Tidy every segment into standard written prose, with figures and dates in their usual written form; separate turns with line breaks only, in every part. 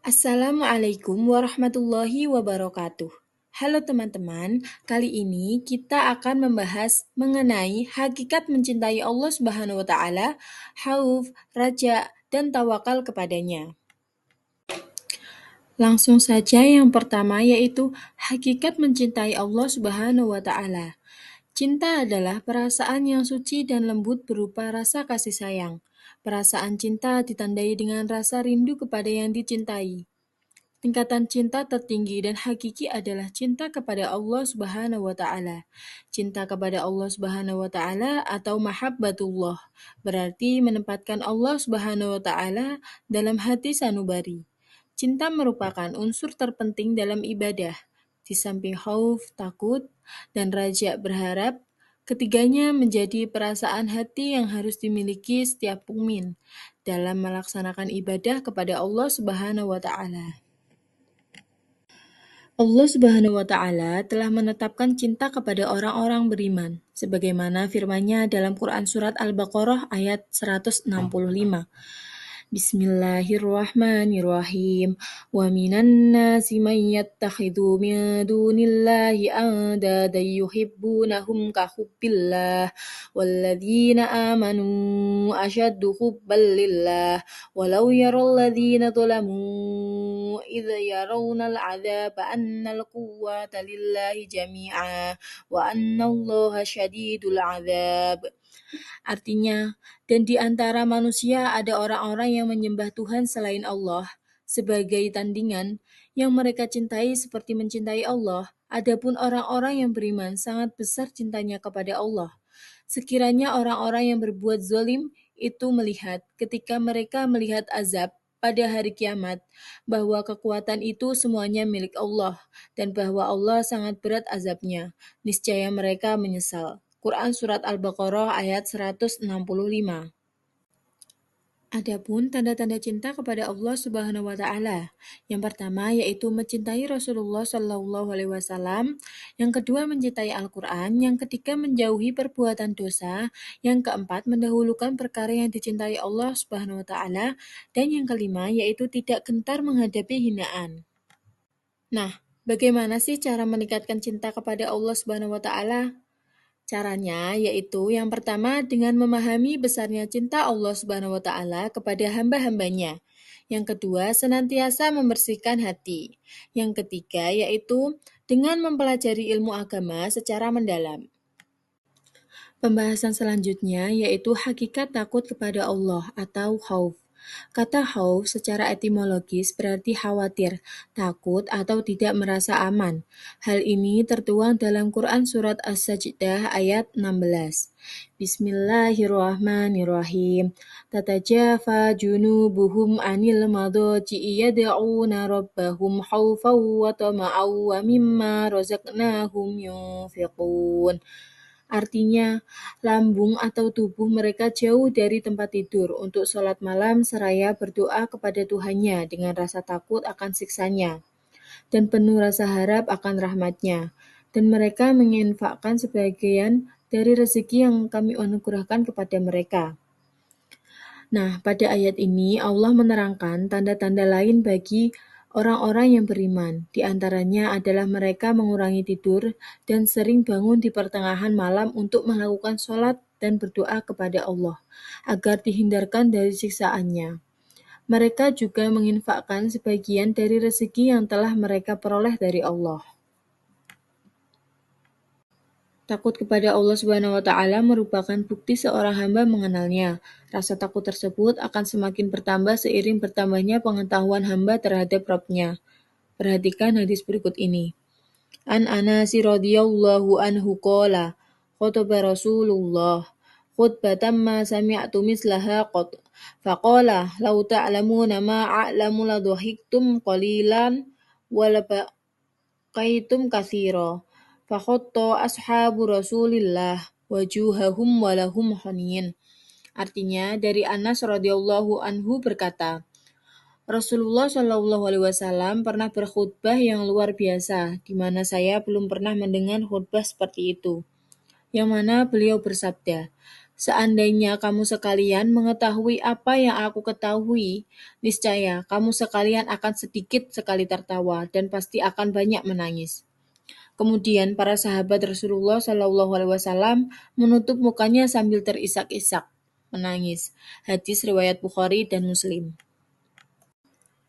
Assalamualaikum warahmatullahi wabarakatuh. Halo teman-teman, kali ini kita akan membahas mengenai hakikat mencintai Allah Subhanahu wa taala, khauf, raja, dan tawakal kepadanya. Langsung saja yang pertama yaitu hakikat mencintai Allah Subhanahu wa taala. Cinta adalah perasaan yang suci dan lembut berupa rasa kasih sayang. Perasaan cinta ditandai dengan rasa rindu kepada yang dicintai. Tingkatan cinta tertinggi dan hakiki adalah cinta kepada Allah Subhanahu wa taala. Cinta kepada Allah Subhanahu wa taala atau mahabbatullah berarti menempatkan Allah Subhanahu wa taala dalam hati sanubari. Cinta merupakan unsur terpenting dalam ibadah. Di samping khauf, takut, dan raja berharap, ketiganya menjadi perasaan hati yang harus dimiliki setiap mukmin dalam melaksanakan ibadah kepada Allah Subhanahu wa taala. Allah Subhanahu wa taala telah menetapkan cinta kepada orang-orang beriman sebagaimana firman-Nya dalam Quran surat Al-Baqarah ayat 165. Bismillahirrahmanirrahim. Wa minan nasi man yattakhidhu min dunillahi andadan yuhibbunahum ka hubbillah walladzina amanu ashaddu hubban lillah walau yaral ladzina zalamu idza yarawna al'adzaba annal quwwata lillahi jami'a wa annallaha syadidul 'adzab. Artinya, dan di antara manusia ada orang-orang yang menyembah Tuhan selain Allah sebagai tandingan yang mereka cintai seperti mencintai Allah. Adapun orang-orang yang beriman sangat besar cintanya kepada Allah. Sekiranya orang-orang yang berbuat zalim itu melihat ketika mereka melihat azab pada hari kiamat bahwa kekuatan itu semuanya milik Allah dan bahwa Allah sangat berat azabnya. Niscaya mereka menyesal. Quran Surat Al-Baqarah ayat 165. Adapun tanda-tanda cinta kepada Allah Subhanahu wa taala. Yang pertama yaitu mencintai Rasulullah Shallallahu alaihi wasallam, yang kedua mencintai Al-Qur'an, yang ketiga menjauhi perbuatan dosa, yang keempat mendahulukan perkara yang dicintai Allah Subhanahu wa taala, dan yang kelima yaitu tidak gentar menghadapi hinaan. Nah, bagaimana sih cara meningkatkan cinta kepada Allah Subhanahu wa taala? Caranya yaitu yang pertama dengan memahami besarnya cinta Allah Subhanahu wa taala kepada hamba-hambanya. Yang kedua, senantiasa membersihkan hati. Yang ketiga yaitu dengan mempelajari ilmu agama secara mendalam. Pembahasan selanjutnya yaitu hakikat takut kepada Allah atau khauf. Kata khauf secara etimologis berarti khawatir, takut, atau tidak merasa aman. Hal ini tertuang dalam Quran Surat As-Sajdah ayat 16. Bismillahirrahmanirrahim. Tatajafa junubuhum anil madaji'i yad'una rabbahum khawfan wa tama'an wa mimma razaqnahum yunfiqun. Artinya, lambung atau tubuh mereka jauh dari tempat tidur untuk sholat malam seraya berdoa kepada Tuhannya dengan rasa takut akan siksanya dan penuh rasa harap akan rahmatnya. Dan mereka menginfakkan sebagian dari rezeki yang kami anugerahkan kepada mereka. Nah, pada ayat ini Allah menerangkan tanda-tanda lain bagi orang-orang yang beriman. Di antaranya adalah mereka mengurangi tidur dan sering bangun di pertengahan malam untuk melakukan sholat dan berdoa kepada Allah, agar dihindarkan dari siksaannya. Mereka juga menginfakkan sebagian dari rezeki yang telah mereka peroleh dari Allah. Takut kepada Allah Subhanahu wa taala merupakan bukti seorang hamba mengenalnya. Rasa takut tersebut akan semakin bertambah seiring bertambahnya pengetahuan hamba terhadap Rabb-Nya. Perhatikan hadis berikut ini. An Anas radhiyallahu anhu qala khutbah Rasulullah khutbatan ma sami'tu mislaha qat faqala law ta'lamuna ma a'lamu la dhahiktum qalilan wa la baqaitum katsira fakhatta ashabu Rasulillah wajuhahum walahum hanin. Artinya dari Anas radhiyallahu anhu berkata, Rasulullah Shallallahu alaihi wasallam pernah berkhutbah yang luar biasa, di mana saya belum pernah mendengar khutbah seperti itu. Yang mana beliau bersabda, Seandainya kamu sekalian mengetahui apa yang aku ketahui, niscaya kamu sekalian akan sedikit sekali tertawa dan pasti akan banyak menangis. Kemudian para sahabat Rasulullah Shallallahu Alaihi Wasallam menutup mukanya sambil terisak-isak menangis. Hadis riwayat Bukhari dan Muslim.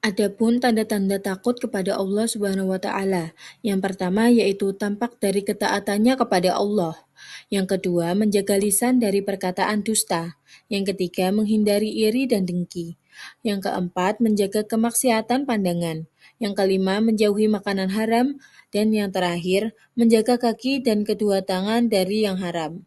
Adapun tanda-tanda takut kepada Allah Subhanahu wa taala. Yang pertama yaitu tampak dari ketaatannya kepada Allah. Yang kedua, menjaga lisan dari perkataan dusta. Yang ketiga, menghindari iri dan dengki. Yang keempat, menjaga kemaksiatan pandangan. Yang kelima, menjauhi makanan haram. Dan yang terakhir, menjaga kaki dan kedua tangan dari yang haram.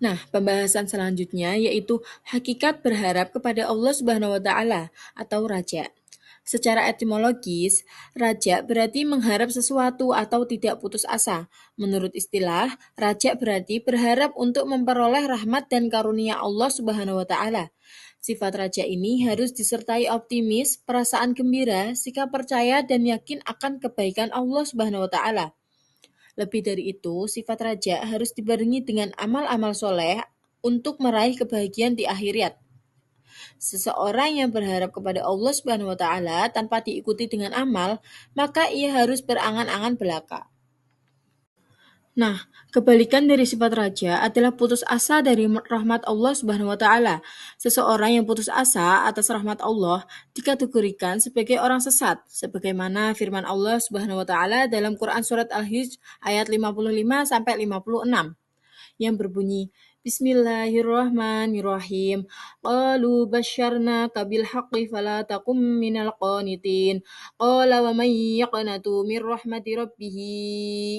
Nah, pembahasan selanjutnya yaitu hakikat berharap kepada Allah Subhanahu wa taala atau raja. Secara etimologis, raja berarti mengharap sesuatu atau tidak putus asa. Menurut istilah, raja berarti berharap untuk memperoleh rahmat dan karunia Allah Subhanahu wa taala. Sifat raja ini harus disertai optimis, perasaan gembira, sikap percaya dan yakin akan kebaikan Allah Subhanahu wa taala. Lebih dari itu, sifat raja harus dibarengi dengan amal-amal soleh untuk meraih kebahagiaan di akhirat. Seseorang yang berharap kepada Allah Subhanahu wa taala tanpa diikuti dengan amal, maka ia harus berangan-angan belaka. Nah, kebalikan dari sifat raja adalah putus asa dari rahmat Allah Subhanahu wa taala. Seseorang yang putus asa atas rahmat Allah dikategorikan sebagai orang sesat, sebagaimana firman Allah Subhanahu wa taala dalam Quran surat Al-Hijr ayat 55 sampai 56 yang berbunyi Bismillahirrahmanirrahim. Qalu basyarnaka bil haqqi fala takum minal qanitin. Qala wa man yaqnatu min rahmati rabbih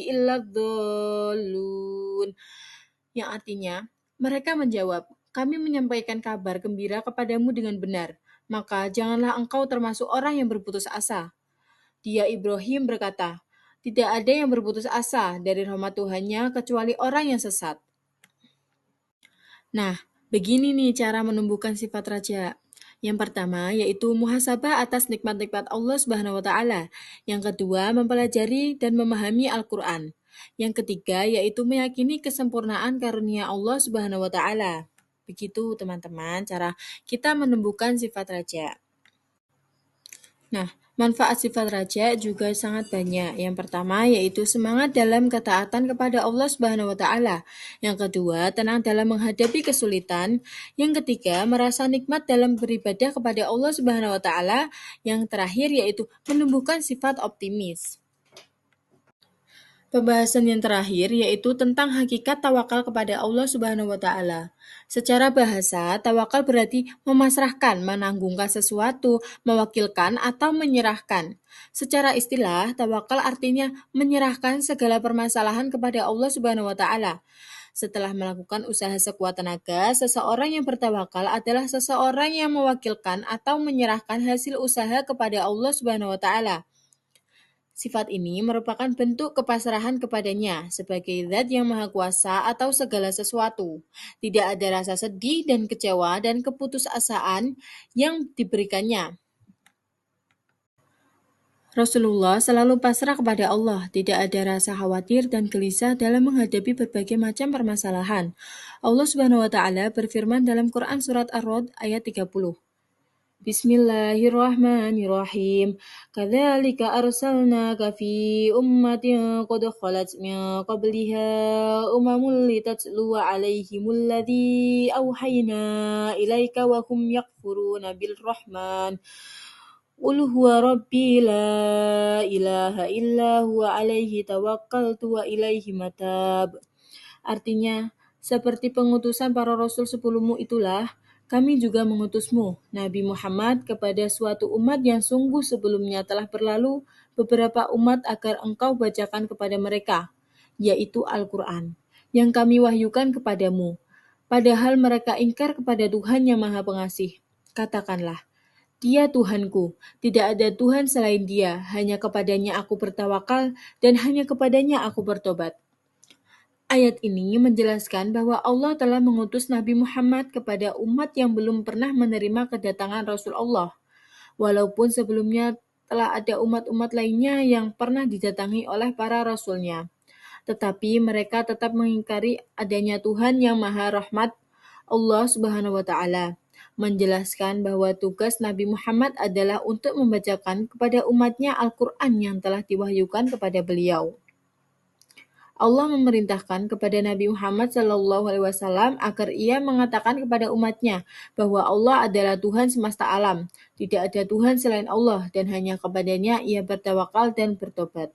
illa dhallun. Yang artinya, mereka menjawab, kami menyampaikan kabar gembira kepadamu dengan benar, maka janganlah engkau termasuk orang yang berputus asa. Dia Ibrahim berkata, tidak ada yang berputus asa dari rahmat Tuhannya kecuali orang yang sesat. Nah, begini nih cara menumbuhkan sifat raja. Yang pertama yaitu muhasabah atas nikmat-nikmat Allah Subhanahu wa taala. Yang kedua, mempelajari dan memahami Al-Qur'an. Yang ketiga yaitu meyakini kesempurnaan karunia Allah Subhanahu wa taala. Begitu teman-teman cara kita menumbuhkan sifat raja. Nah, manfaat sifat raja juga sangat banyak. Yang pertama yaitu semangat dalam ketaatan kepada Allah Subhanahu wa taala. Yang kedua, tenang dalam menghadapi kesulitan. Yang ketiga, merasa nikmat dalam beribadah kepada Allah Subhanahu wa taala. Yang terakhir yaitu menumbuhkan sifat optimis. Pembahasan yang terakhir yaitu tentang hakikat tawakal kepada Allah Subhanahu wa taala. Secara bahasa, tawakal berarti memasrahkan, menanggungkan sesuatu, mewakilkan atau menyerahkan. Secara istilah, tawakal artinya menyerahkan segala permasalahan kepada Allah Subhanahu wa taala. Setelah melakukan usaha sekuat tenaga, seseorang yang bertawakal adalah seseorang yang mewakilkan atau menyerahkan hasil usaha kepada Allah Subhanahu wa taala. Sifat ini merupakan bentuk kepasrahan kepadanya sebagai zat yang maha kuasa atau segala sesuatu. Tidak ada rasa sedih dan kecewa dan keputusasaan yang diberikannya. Rasulullah selalu pasrah kepada Allah, tidak ada rasa khawatir dan gelisah dalam menghadapi berbagai macam permasalahan. Allah Subhanahu wa taala berfirman dalam Quran surat Ar-Ra'd ayat 30. Bismillahirrahmanirrahim. Kadzalika arsalnaka fi ummatin qad khalat min qabliha umamun litatlu 'alaihimul ladzi auhayna ilaika wa hum yakfuruna bil rahman. Qul huwa rabbi la ilaha illa huwa alaihi tawakkaltu wa ilaihi matab. Artinya, seperti pengutusan para rasul sebelummu itulah, kami juga mengutusmu, Nabi Muhammad, kepada suatu umat yang sungguh sebelumnya telah berlalu beberapa umat agar engkau bacakan kepada mereka, yaitu Al-Quran, yang kami wahyukan kepadamu. Padahal mereka ingkar kepada Tuhan yang Maha Pengasih. Katakanlah, Dia Tuhanku, tidak ada Tuhan selain Dia, hanya kepadanya aku bertawakal dan hanya kepadanya aku bertobat. Ayat ini menjelaskan bahwa Allah telah mengutus Nabi Muhammad kepada umat yang belum pernah menerima kedatangan Rasul Allah, walaupun sebelumnya telah ada umat-umat lainnya yang pernah didatangi oleh para rasulnya. tetapi mereka tetap mengingkari adanya Tuhan yang Maha Rahmat, Allah Subhanahu wa Ta'ala, menjelaskan bahwa tugas Nabi Muhammad adalah untuk membacakan kepada umatnya Al-Quran yang telah diwahyukan kepada beliau. Allah memerintahkan kepada Nabi Muhammad SAW agar ia mengatakan kepada umatnya bahwa Allah adalah Tuhan semesta alam, tidak ada Tuhan selain Allah, dan hanya kepadanya ia bertawakal dan bertobat.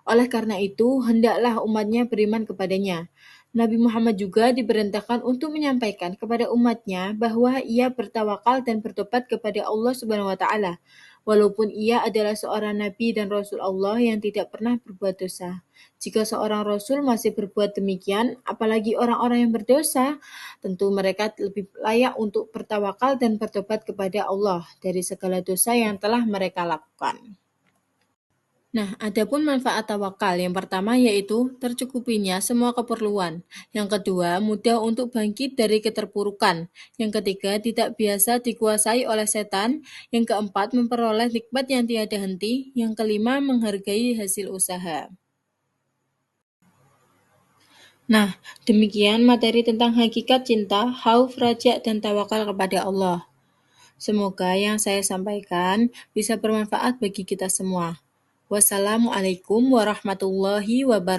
Oleh karena itu, hendaklah umatnya beriman kepadanya. Nabi Muhammad juga diperintahkan untuk menyampaikan kepada umatnya bahwa ia bertawakal dan bertobat kepada Allah Subhanahu wa Ta'ala, walaupun ia adalah seorang nabi dan rasul Allah yang tidak pernah berbuat dosa. Jika seorang rasul masih berbuat demikian, apalagi orang-orang yang berdosa, tentu mereka lebih layak untuk bertawakal dan bertobat kepada Allah dari segala dosa yang telah mereka lakukan. Nah, adapun manfaat tawakal yang pertama yaitu tercukupinya semua keperluan. Yang kedua, mudah untuk bangkit dari keterpurukan. Yang ketiga, tidak biasa dikuasai oleh setan. Yang keempat, memperoleh nikmat yang tiada henti. Yang kelima, menghargai hasil usaha. Nah, demikian materi tentang hakikat cinta, khauf, raja, dan tawakal kepada Allah. Semoga yang saya sampaikan bisa bermanfaat bagi kita semua. Wassalamualaikum warahmatullahi wabarakatuh.